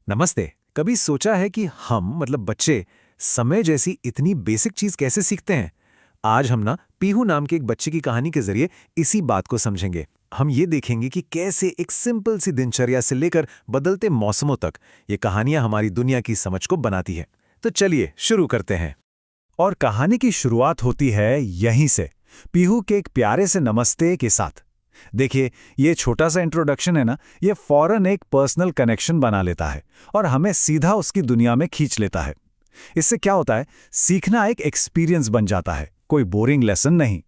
नमस्ते। कभी सोचा है कि हम मतलब बच्चे समय जैसी इतनी बेसिक चीज कैसे सीखते हैं? आज हम ना पीहू नाम के एक बच्चे की कहानी के जरिए इसी बात को समझेंगे। हम ये देखेंगे कि कैसे एक सिंपल सी दिनचर्या से लेकर बदलते मौसमों तक ये कहानियां हमारी दुनिया की समझ को बनाती है। तो चलिए शुरू करते हैं। और कहानी की शुरुआत होती है यहीं से, पीहू के एक प्यारे से नमस्ते के साथ। देखिए, ये छोटा सा इंट्रोडक्शन है ना, ये फौरन एक पर्सनल कनेक्शन बना लेता है और हमें सीधा उसकी दुनिया में खींच लेता है। इससे क्या होता है, सीखना एक एक्सपीरियंस बन जाता है, कोई बोरिंग लेसन नहीं।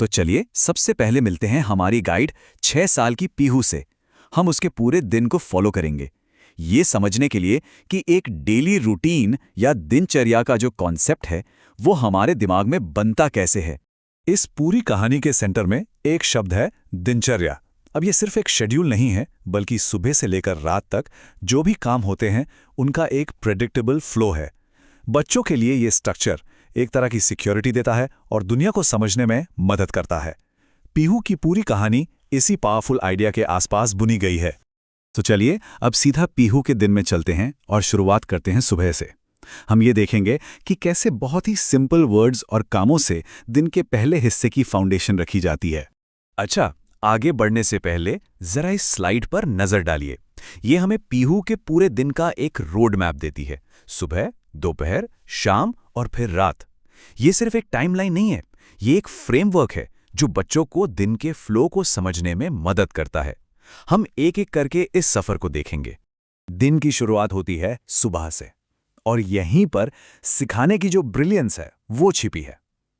तो चलिए सबसे पहले मिलते हैं हमारी गाइड 6 साल की पीहू से। हम उसके पूरे दिन को फॉलो करेंगे, ये समझने के लिए कि एक डेली रूटीन या दिनचर्या का जो कॉन्सेप्ट है वो हमारे दिमाग में बनता कैसे है। इस पूरी कहानी के सेंटर में एक शब्द है, दिनचर्या। अब ये सिर्फ एक शेड्यूल नहीं है, बल्कि सुबह से लेकर रात तक जो भी काम होते हैं उनका एक प्रेडिक्टेबल फ्लो है। बच्चों के लिए ये स्ट्रक्चर एक तरह की सिक्योरिटी देता है और दुनिया को समझने में मदद करता है। पीहू की पूरी कहानी इसी पावरफुल आइडिया के आसपास बुनी गई है। तो चलिए अब सीधा पीहू के दिन में चलते हैं और शुरुआत करते हैं सुबह से। हम ये देखेंगे कि कैसे बहुत ही सिंपल वर्ड्स और कामों से दिन के पहले हिस्से की फाउंडेशन रखी जाती है। अच्छा, आगे बढ़ने से पहले जरा इस स्लाइड पर नजर डालिए। ये हमें पीहू के पूरे दिन का एक रोड मैप देती है। सुबह, दोपहर, शाम और फिर रात। ये सिर्फ एक टाइमलाइन नहीं है, ये एक फ्रेमवर्क है जो बच्चों को दिन के फ्लो को समझने में मदद करता है। हम एक एक करके इस सफर को देखेंगे। दिन की शुरुआत होती है सुबह से, और यहीं पर सिखाने की जो ब्रिलियंस है वो छिपी है।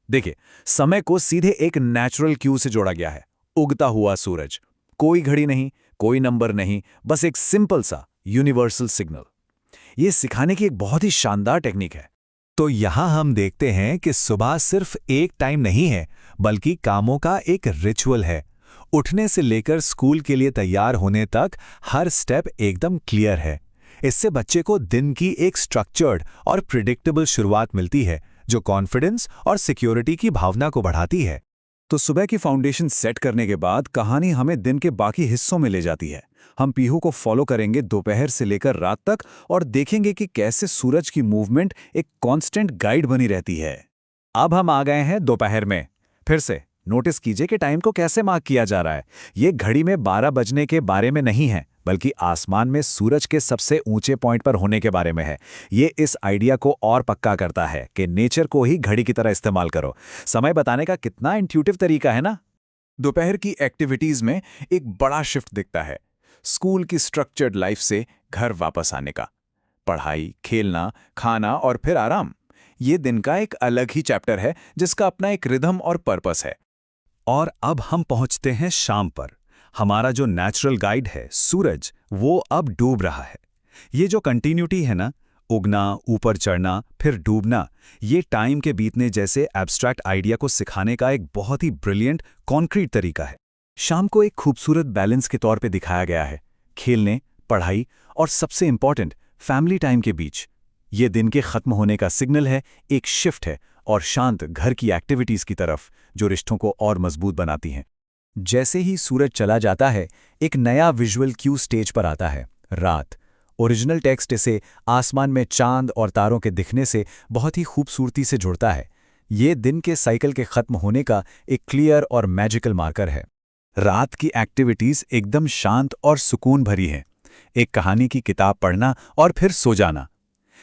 देखिए, समय को सीधे एक नेचुरल क्यू से जोड़ा गया है। उगता हुआ सूरज, कोई घड़ी नहीं, कोई नंबर नहीं, बस एक सिंपल सा यूनिवर्सल सिग्नल। ये सिखाने की एक बहुत ही शानदार टेक्निक है। तो यहां हम देखते हैं कि सुबह सिर्फ एक टाइम नहीं है, बल्कि कामों का एक रिचुअल है। उठने से लेकर स्कूल के लिए तैयार होने तक हर स्टेप एकदम क्लियर है। इससे बच्चे को दिन की एक स्ट्रक्चर्ड और प्रिडिक्टेबल शुरुआत मिलती है, जो कॉन्फिडेंस और सिक्योरिटी की भावना को बढ़ाती है। तो सुबह की फाउंडेशन सेट करने के बाद कहानी हमें दिन के बाकी हिस्सों में ले जाती है। हम पीहू को फॉलो करेंगे दोपहर से लेकर रात तक और देखेंगे कि कैसे सूरज की मूवमेंट एक कांस्टेंट गाइड बनी रहती है। अब हम आ गए हैं दोपहर में। फिर से नोटिस कीजिए कि टाइम को कैसे मार्क किया जा रहा है। ये घड़ी में 12 बजने के बारे में नहीं है, बल्कि आसमान में सूरज के सबसे ऊंचे पॉइंट पर होने के बारे में है। ये इस आइडिया को और पक्का करता है कि नेचर को ही घड़ी की तरह इस्तेमाल करो। समय बताने का कितना इंट्यूटिव तरीका है ना। दोपहर की एक्टिविटीज में एक बड़ा शिफ्ट दिखता है। स्कूल की स्ट्रक्चर्ड लाइफ से घर वापस आने का। पढ़ाई, खेलना, खाना और फिर आराम। ये दिन का एक अलग ही चैप्टर है जिसका अपना एक रिदम और पर्पस है। और अब हम पहुंचते हैं शाम पर। हमारा जो नेचुरल गाइड है सूरज, वो अब डूब रहा है। ये जो कंटिन्यूटी है ना, उगना, ऊपर चढ़ना, फिर डूबना, ये टाइम के बीतने जैसे एब्स्ट्रैक्ट आइडिया को सिखाने का एक बहुत ही ब्रिलियंट कॉन्क्रीट तरीका है। शाम को एक खूबसूरत बैलेंस के तौर पे दिखाया गया है, खेलने, पढ़ाई और सबसे इंपॉर्टेंट फैमिली टाइम के बीच। ये दिन के खत्म होने का सिग्नल है, एक शिफ्ट है और शांत घर की एक्टिविटीज की तरफ, जो रिश्तों को और मजबूत बनाती हैं। जैसे ही सूरज चला जाता है, एक नया विजुअल क्यू स्टेज पर आता है, रात। ओरिजिनल टेक्स्ट इसे आसमान में चांद और तारों के दिखने से बहुत ही खूबसूरती से जुड़ता है। ये दिन के साइकिल के खत्म होने का एक क्लियर और मैजिकल मार्कर है। रात की एक्टिविटीज एकदम शांत और सुकून भरी हैं। एक कहानी की किताब पढ़ना और फिर सो जाना।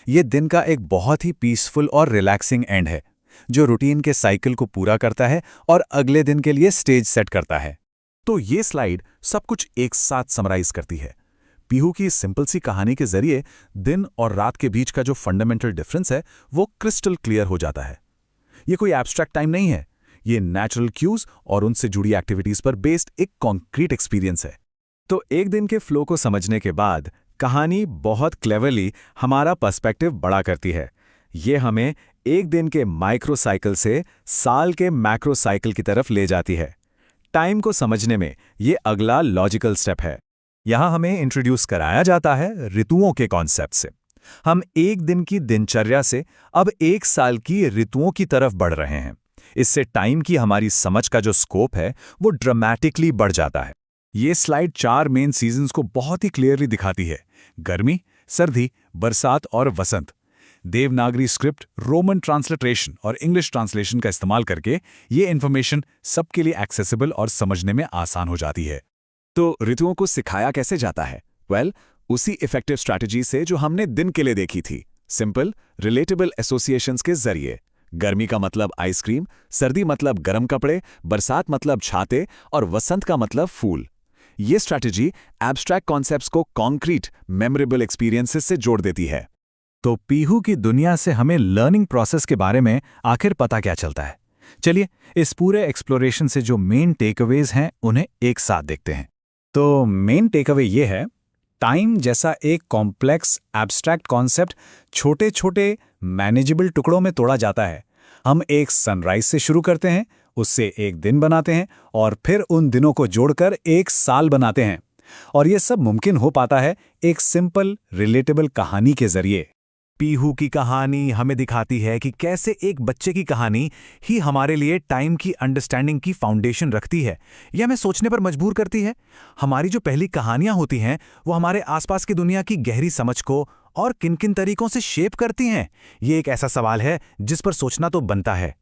ये दिन का एक बहुत ही पीसफुल और रिलैक्सिंग एंड है, जो रूटीन के साइकिल को पूरा करता है और अगले दिन के लिए स्टेज सेट करता है। तो ये स्लाइड सब कुछ एक साथ समराइज करती है। पीहू की सिंपल सी कहानी के जरिए दिन और रात के बीच का जो फंडामेंटल डिफरेंस है वो क्रिस्टल क्लियर हो जाता है। ये कोई एब्स्ट्रैक्ट टाइम नहीं है, ये नेचुरल क्यूज और उनसे जुड़ी एक्टिविटीज पर बेस्ड एक कॉन्क्रीट एक्सपीरियंस है। तो एक दिन के फ्लो को समझने के बाद कहानी बहुत क्लेवरली हमारा पर्सपेक्टिव बड़ा करती है। ये हमें एक दिन के माइक्रो साइकिल से साल के मैक्रो साइकिल की तरफ ले जाती है। टाइम को समझने में ये अगला लॉजिकल स्टेप है। यहाँ हमें इंट्रोड्यूस कराया जाता है ऋतुओं के कॉन्सेप्ट से। हम एक दिन की दिनचर्या से अब एक साल की ऋतुओं की तरफ बढ़ रहे हैं। इससे टाइम की हमारी समझ का जो स्कोप है वो ड्रामेटिकली बढ़ जाता है। ये स्लाइड 4 मेन सीजन्स को बहुत ही क्लियरली दिखाती है। गर्मी, सर्दी, बरसात और वसंत। देवनागरी स्क्रिप्ट, रोमन ट्रांसलिटरेशन और इंग्लिश ट्रांसलेशन का इस्तेमाल करके ये इन्फॉर्मेशन सबके लिए एक्सेसिबल और समझने में आसान हो जाती है। तो ऋतुओं को सिखाया कैसे जाता है? उसी इफेक्टिव स्ट्रैटेजी से जो हमने दिन के लिए देखी थी। सिंपल, रिलेटेबल एसोसिएशंस के जरिए। गर्मी का मतलब आइसक्रीम, सर्दी मतलब गर्म कपड़े, बरसात मतलब छाते और वसंत का मतलब फूल। ये स्ट्रैटेजी एब्स्ट्रैक्ट कॉन्सेप्ट्स को कॉन्क्रीट, मेमोरेबल एक्सपीरियंसेस से जोड़ देती है। तो पीहू की दुनिया से हमें लर्निंग प्रोसेस के बारे में आखिर पता क्या चलता है? चलिए, इस पूरे एक्सप्लोरेशन से जो मेन टेकअवेज हैं उन्हें एक साथ देखते हैं। तो मेन टेकअवे ये है, टाइम जैसा एक कॉम्प्लेक्स एब्स्ट्रैक्ट कॉन्सेप्ट छोटे छोटे मैनेजेबल टुकड़ों में तोड़ा जाता है। हम एक सनराइज से शुरू करते हैं, उससे एक दिन बनाते हैं और फिर उन दिनों को जोड़कर एक साल बनाते हैं। और ये सब मुमकिन हो पाता है एक सिंपल रिलेटेबल कहानी के जरिए। पीहू की कहानी हमें दिखाती है कि कैसे एक बच्चे की कहानी ही हमारे लिए टाइम की अंडरस्टैंडिंग की फाउंडेशन रखती है। यह हमें सोचने पर मजबूर करती है। हमारी जो पहली कहानियां होती हैं वो हमारे आसपास की दुनिया की गहरी समझ को और किन किन तरीकों से शेप करती हैं। ये एक ऐसा सवाल है जिस पर सोचना तो बनता है।